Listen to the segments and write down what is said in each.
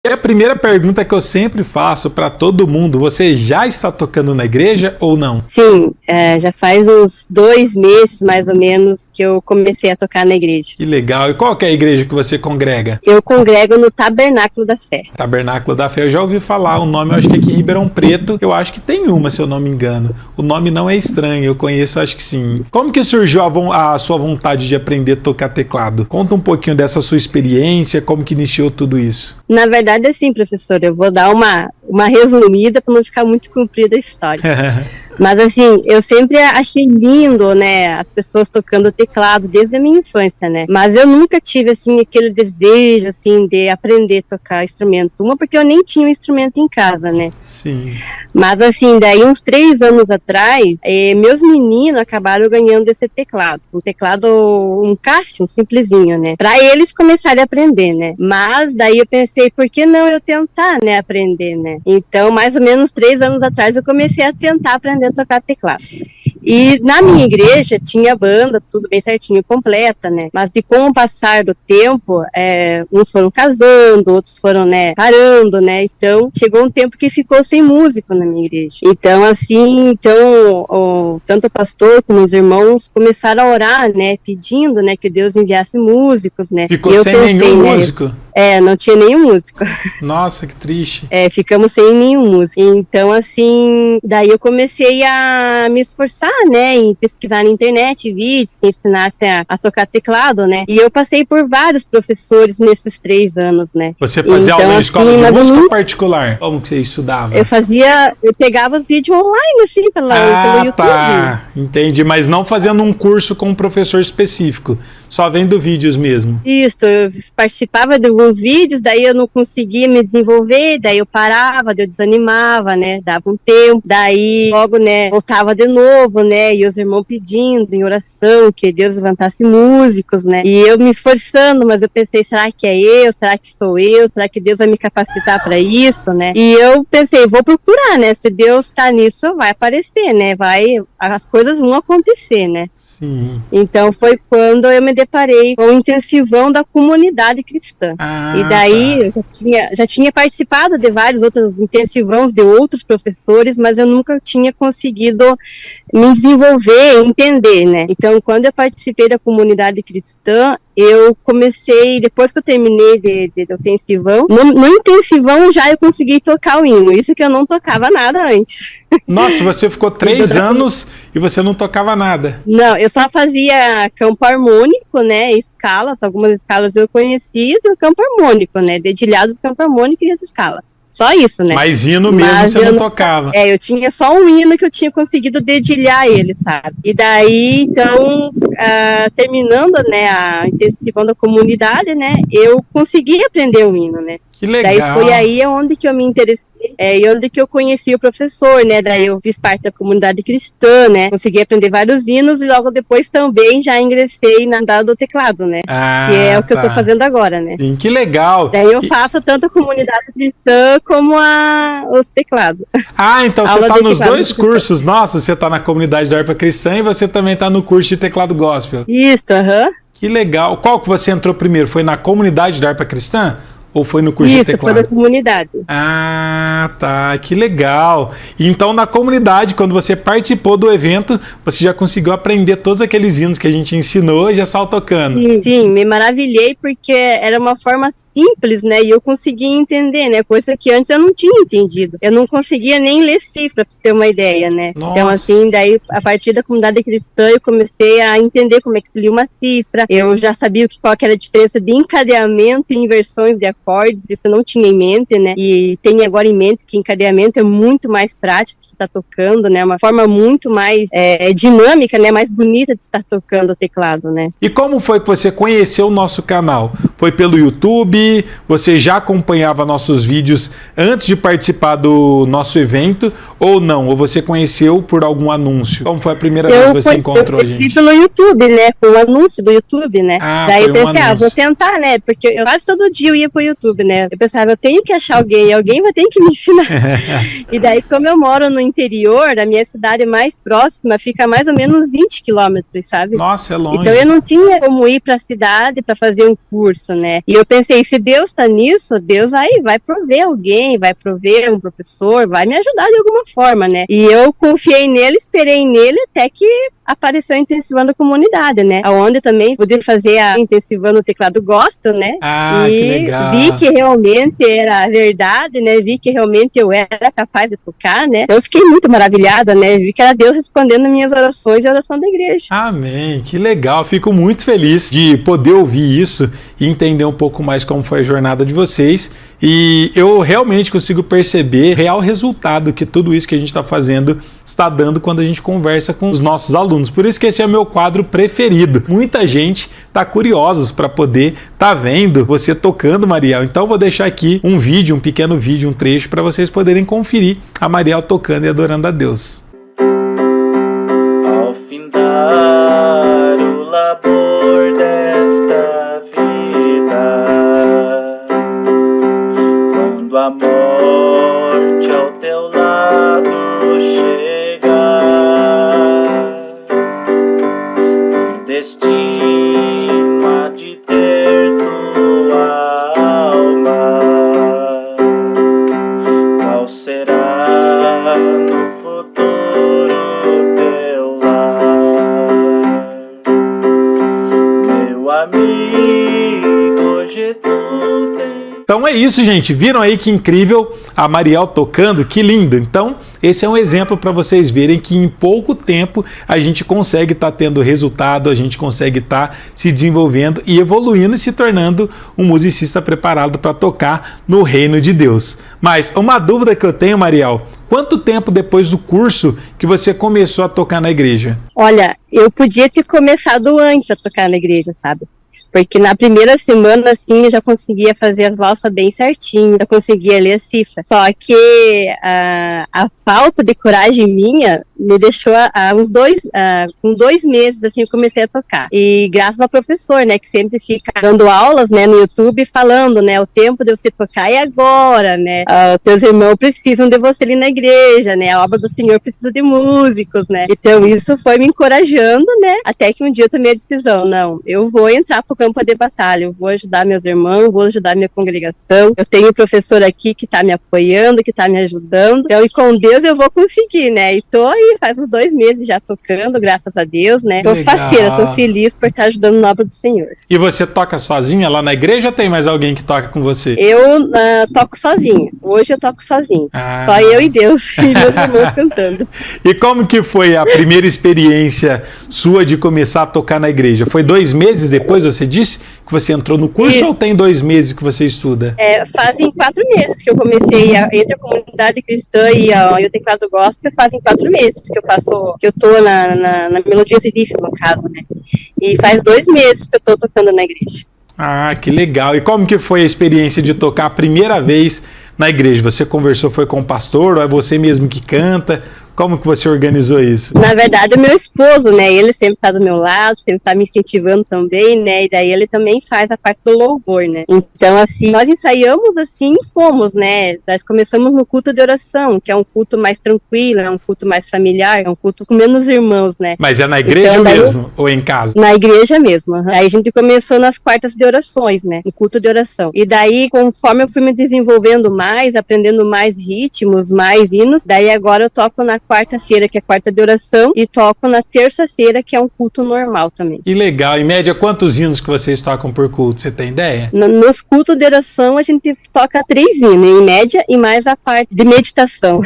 E a primeira pergunta que eu sempre faço para todo mundo, você já está tocando na igreja ou não? Sim, já faz uns 2 meses, mais ou menos, que eu comecei a tocar na igreja. Que legal. E qual que é a igreja que você congrega? Eu congrego no Tabernáculo da Fé. Tabernáculo da Fé, eu já ouvi falar o nome, eu acho que aqui em Ribeirão Preto, eu acho que tem uma, se eu não me engano. O nome não é estranho, eu conheço, acho que sim. Como que surgiu a sua vontade de aprender a tocar teclado? Conta um pouquinho dessa sua experiência, como que iniciou tudo isso. Na verdade, assim, professor, eu vou dar uma resumida para não ficar muito comprida a história. Mas assim, eu sempre achei lindo, né, as pessoas tocando teclado desde a minha infância, né, mas eu nunca tive, assim, aquele desejo, assim, de aprender a tocar instrumento, porque eu nem tinha um instrumento em casa, né. Sim. Mas assim, daí uns 3 anos atrás, meus meninos acabaram ganhando esse teclado, um Cássio, um simplesinho, né, pra eles começarem a aprender, né, mas daí eu pensei, por que não eu tentar, né, aprender, né, então mais ou menos 3 anos atrás eu comecei a tentar aprender a tocar teclado. E na minha igreja tinha banda, tudo bem certinho, completa, né? Mas com o passar do tempo, uns foram casando, outros foram, né, parando, né? Então, chegou um tempo que ficou sem músico na minha igreja. Então, assim, tanto o pastor como os irmãos começaram a orar, né? Pedindo, né, que Deus enviasse músicos, né? Ficou sem nenhum músico? Não tinha nenhum músico. Nossa, que triste. Ficamos sem nenhum músico. Então, assim, daí eu comecei a me esforçar, né, em pesquisar na internet vídeos que ensinassem a tocar teclado, né, e eu passei por vários professores nesses 3 anos, né. Você fazia aula na escola de música particular? Como que você estudava? Eu pegava os vídeos online, assim, pelo YouTube. Tá, entendi, mas não fazendo um curso com um professor específico, só vendo vídeos mesmo. Isso, eu participava de alguns vídeos, daí eu não conseguia me desenvolver, daí eu parava, daí eu desanimava, né, dava um tempo, daí logo, né, voltava de novo, né, e os irmãos pedindo em oração que Deus levantasse músicos, né, e eu me esforçando, mas eu pensei, será que é eu? Será que sou eu? Será que Deus vai me capacitar para isso, né? E eu pensei, vou procurar, né, se Deus tá nisso, vai aparecer, né, as coisas vão acontecer, né. Sim. Então foi quando eu me deparei com o intensivão da comunidade cristã. E daí eu já tinha participado de vários outros intensivões de outros professores, mas eu nunca tinha conseguido me desenvolver, entender, né? Então, quando eu participei da comunidade cristã, eu comecei, depois que eu terminei do intensivão, no intensivão já eu consegui tocar o hino, isso que eu não tocava nada antes. Nossa, você ficou 3 anos e você não tocava nada? Não, eu só fazia campo harmônico, né, escalas, algumas escalas eu conhecia, e o campo harmônico, né, dedilhados, campo harmônico e essa escala. Só isso, né? Mas hino mesmo você não tocava. Eu tinha só um hino que eu tinha conseguido dedilhar ele, sabe? E daí, então, terminando, né, a intensivão da comunidade, né, eu consegui aprender o hino, né? Que legal. Daí foi aí onde que eu me interessei, e onde que eu conheci o professor, né, daí eu fiz parte da comunidade cristã, né, consegui aprender vários hinos e logo depois também já ingressei na andada do teclado, né, que é o que eu tô fazendo agora, né. Sim, que legal. Daí eu faço tanto a comunidade cristã como os teclados. Então você tá nos 2 cursos, nossa, você tá na comunidade da harpa cristã e você também tá no curso de teclado gospel. Isso, Que legal. Qual que você entrou primeiro? Foi na comunidade da harpa cristã? Ou foi no curso de teclado? Foi da comunidade. Tá, que legal. Então, na comunidade, quando você participou do evento, você já conseguiu aprender todos aqueles hinos que a gente ensinou e já saiu tocando. Sim, me maravilhei porque era uma forma simples, né, e eu conseguia entender, né, coisa que antes eu não tinha entendido. Eu não conseguia nem ler cifra, pra você ter uma ideia, né. Nossa. Então, assim, daí, a partir da comunidade cristã, eu comecei a entender como é que se lia uma cifra, eu já sabia qual que era a diferença de encadeamento e inversões de acordes, isso eu não tinha em mente, né, e tenho agora em mente que encadeamento é muito mais prático de estar tocando, né, uma forma muito mais dinâmica, né, mais bonita de estar tocando o teclado, né. E como foi que você conheceu o nosso canal? Foi pelo YouTube? Você já acompanhava nossos vídeos antes de participar do nosso evento? Ou não? Ou você conheceu por algum anúncio? Como foi a primeira vez que você encontrou a gente? No YouTube, né? Com o anúncio do YouTube, né? Daí eu pensei, vou tentar, né? Porque eu quase todo dia eu ia pro YouTube, né? Eu pensava, eu tenho que achar alguém vai ter que me ensinar. E daí, como eu moro no interior, a minha cidade mais próxima fica mais ou menos 20 quilômetros, sabe? Nossa, é longe. Então eu não tinha como ir pra cidade pra fazer um curso, né? E eu pensei, se Deus tá nisso, Deus vai prover alguém, vai prover um professor, vai me ajudar de alguma forma, né? E eu confiei nele, esperei nele até que apareceu a Intensivando Comunidade, né? Onde também pude fazer a Intensivando Teclado Gospel, né? Que legal. Vi que realmente era verdade, né? Vi que realmente eu era capaz de tocar, né? Então eu fiquei muito maravilhada, né? Vi que era Deus respondendo minhas orações e a oração da igreja. Amém, que legal. Fico muito feliz de poder ouvir isso e entender um pouco mais como foi a jornada de vocês. E eu realmente consigo perceber o real resultado que tudo isso que a gente está fazendo está dando quando a gente conversa com os nossos alunos. Por isso que esse é o meu quadro preferido. Muita gente está curiosos para poder estar vendo você tocando, Mariel. Então eu vou deixar aqui um vídeo, um pequeno vídeo, um trecho para vocês poderem conferir a Mariel tocando e adorando a Deus. Ao findar o labor desta vida, quando a morte ao teu lado chegar, que destino há de ter tua alma? Qual será no futuro teu lar? Meu amigo, hoje tu tens. Então é isso, gente. Viram aí que incrível a Mariel tocando? Que lindo! Então, esse é um exemplo para vocês verem que em pouco tempo a gente consegue estar tendo resultado, a gente consegue estar se desenvolvendo e evoluindo e se tornando um musicista preparado para tocar no reino de Deus. Mas uma dúvida que eu tenho, Mariel, quanto tempo depois do curso que você começou a tocar na igreja? Olha, eu podia ter começado antes a tocar na igreja, sabe? Porque na primeira semana, assim, eu já conseguia fazer as valsas bem certinho, já conseguia ler a cifra. Só que a falta de coragem minha me deixou com 2 meses, assim, eu comecei a tocar. E graças ao professor, né, que sempre fica dando aulas, né, no YouTube, falando, né, o tempo de você tocar é agora, né, teus irmãos precisam de você ali na igreja, né, a obra do Senhor precisa de músicos, né. Então isso foi me encorajando, né, até que um dia eu tomei a decisão, não, eu vou entrar pro campo de batalha, eu vou ajudar meus irmãos, vou ajudar minha congregação, eu tenho um professor aqui que tá me apoiando, que tá me ajudando, então, e com Deus eu vou conseguir, né, e tô aí faz uns 2 meses já tocando, graças a Deus, né, tô faceira, tô feliz por estar ajudando na obra do Senhor. E você toca sozinha lá na igreja ou tem mais alguém que toca com você? Eu toco sozinha, hoje eu toco sozinha, só eu e Deus, e meus irmãos cantando. E como que foi a primeira experiência sua de começar a tocar na igreja? Foi 2 meses depois, você disse, que você entrou no curso ou tem 2 meses que você estuda? Fazem 4 meses que eu comecei entre a comunidade cristã e o teclado gospel, fazem 4 meses que eu tô na Melodia Zerif, no caso, né? E faz 2 meses que eu tô tocando na igreja. Ah, que legal. E como que foi a experiência de tocar a primeira vez na igreja? Você conversou, foi com o pastor ou é você mesmo que canta? Como que você organizou isso? Na verdade, o meu esposo, né, ele sempre tá do meu lado, sempre tá me incentivando também, né, e daí ele também faz a parte do louvor, né. Então, assim, nós ensaiamos assim e fomos, né, nós começamos no culto de oração, que é um culto mais tranquilo, é um culto mais familiar, é um culto com menos irmãos, né. Mas é na igreja então, mesmo ou em casa? Na igreja mesmo, uhum. Aí a gente começou nas quartas de orações, né, no culto de oração. E daí, conforme eu fui me desenvolvendo mais, aprendendo mais ritmos, mais hinos, daí agora eu toco na quarta-feira, que é quarta de oração, e toco na terça-feira, que é um culto normal também. Que legal. Em média, quantos hinos que vocês tocam por culto? Você tem ideia? Nos cultos de oração, a gente toca 3 hinos, em média, e mais a parte de meditação.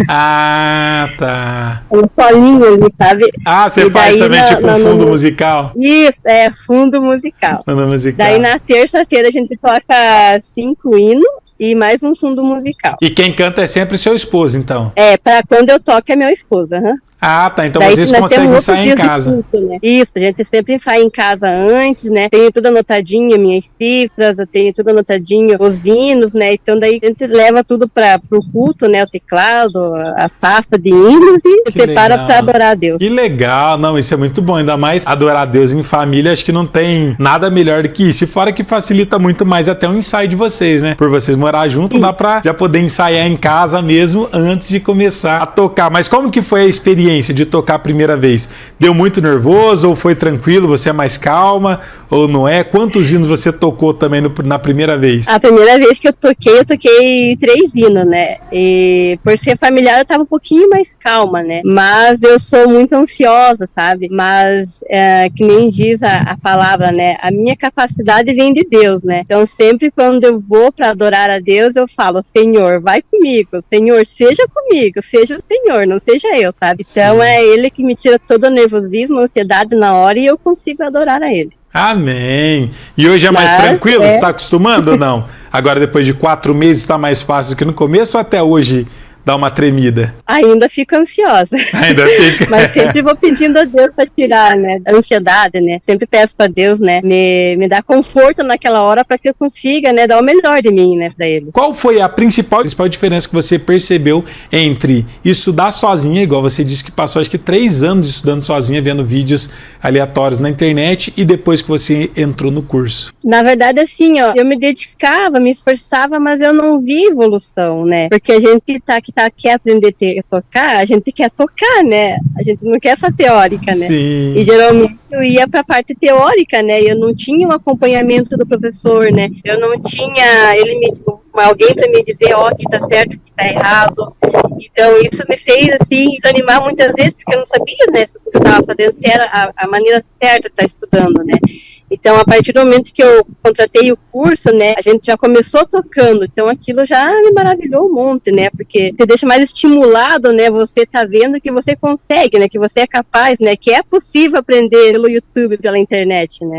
Ah, tá. Um solinho ali, sabe? Ah, você faz também tipo um fundo musical? Isso, fundo musical. Fundo musical. Daí na terça-feira a gente toca 5 hinos, e mais um fundo musical. E quem canta é sempre seu esposo, então? Para quando eu toco é meu esposo, Ah, tá. Então Daí vocês nós conseguem temos outros ensaiar em dias de casa. culto, né? Isso, a gente sempre ensaia em casa antes, né? Tenho tudo anotadinho, minhas cifras, eu tenho tudo anotadinho, os hinos, né? Então daí a gente leva tudo pro culto, né? O teclado, a pasta de hinos e se Que prepara legal. para adorar a Deus. Que legal, não, isso é muito bom, ainda mais adorar a Deus em família, acho que não tem nada melhor do que isso, e fora que facilita muito mais até o ensaio de vocês, né, por vocês morar junto, dá pra já poder ensaiar em casa mesmo antes de começar a tocar. Mas como que foi a experiência de tocar a primeira vez? Deu muito nervoso ou foi tranquilo, você é mais calma ou não é? Quantos hinos você tocou também na primeira vez? A primeira vez que eu toquei 3 hinos, né? E por ser familiar eu tava um pouquinho mais calma, né? Mas eu sou muito ansiosa, sabe? Mas, que nem diz a palavra, né? A minha capacidade vem de Deus, né? Então sempre quando eu vou para adorar a Deus, eu falo, Senhor, vai comigo. Senhor, seja comigo. Seja o Senhor, não seja eu, sabe? Então é Ele que me tira todo o nervosismo, a ansiedade na hora e eu consigo adorar a Ele. Amém. E hoje é mais tranquilo? Você está acostumando ou não? Agora, depois de 4 meses, está mais fácil do que no começo ou até hoje dá uma tremida? Ainda fico ansiosa. Ainda fica. Mas sempre vou pedindo a Deus para tirar, né, a ansiedade, né? Sempre peço para Deus, né, me dar conforto naquela hora para que eu consiga, né, dar o melhor de mim, né, para Ele. Qual foi a principal diferença que você percebeu entre estudar sozinha, igual você disse que passou acho que 3 anos estudando sozinha, vendo vídeos aleatórios na internet, e depois que você entrou no curso? Na verdade, assim, ó, eu me dedicava, me esforçava, mas eu não vi evolução, né? Porque a gente que quer aprender a tocar, a gente quer tocar, né? A gente não quer essa teórica, né? Sim. E geralmente eu ia para a parte teórica, né? Eu não tinha o acompanhamento do professor, né? Eu não tinha alguém para me dizer, ó, que tá certo, que tá errado. Então isso me fez, assim, desanimar muitas vezes, porque eu não sabia, né, o que eu estava fazendo, se era a maneira certa de estar estudando, né. Então, a partir do momento que eu contratei o curso, né, a gente já começou tocando, então aquilo já me maravilhou um monte, né, porque te deixa mais estimulado, né, você tá vendo que você consegue, né, que você é capaz, né, que é possível aprender pelo YouTube, pela internet, né.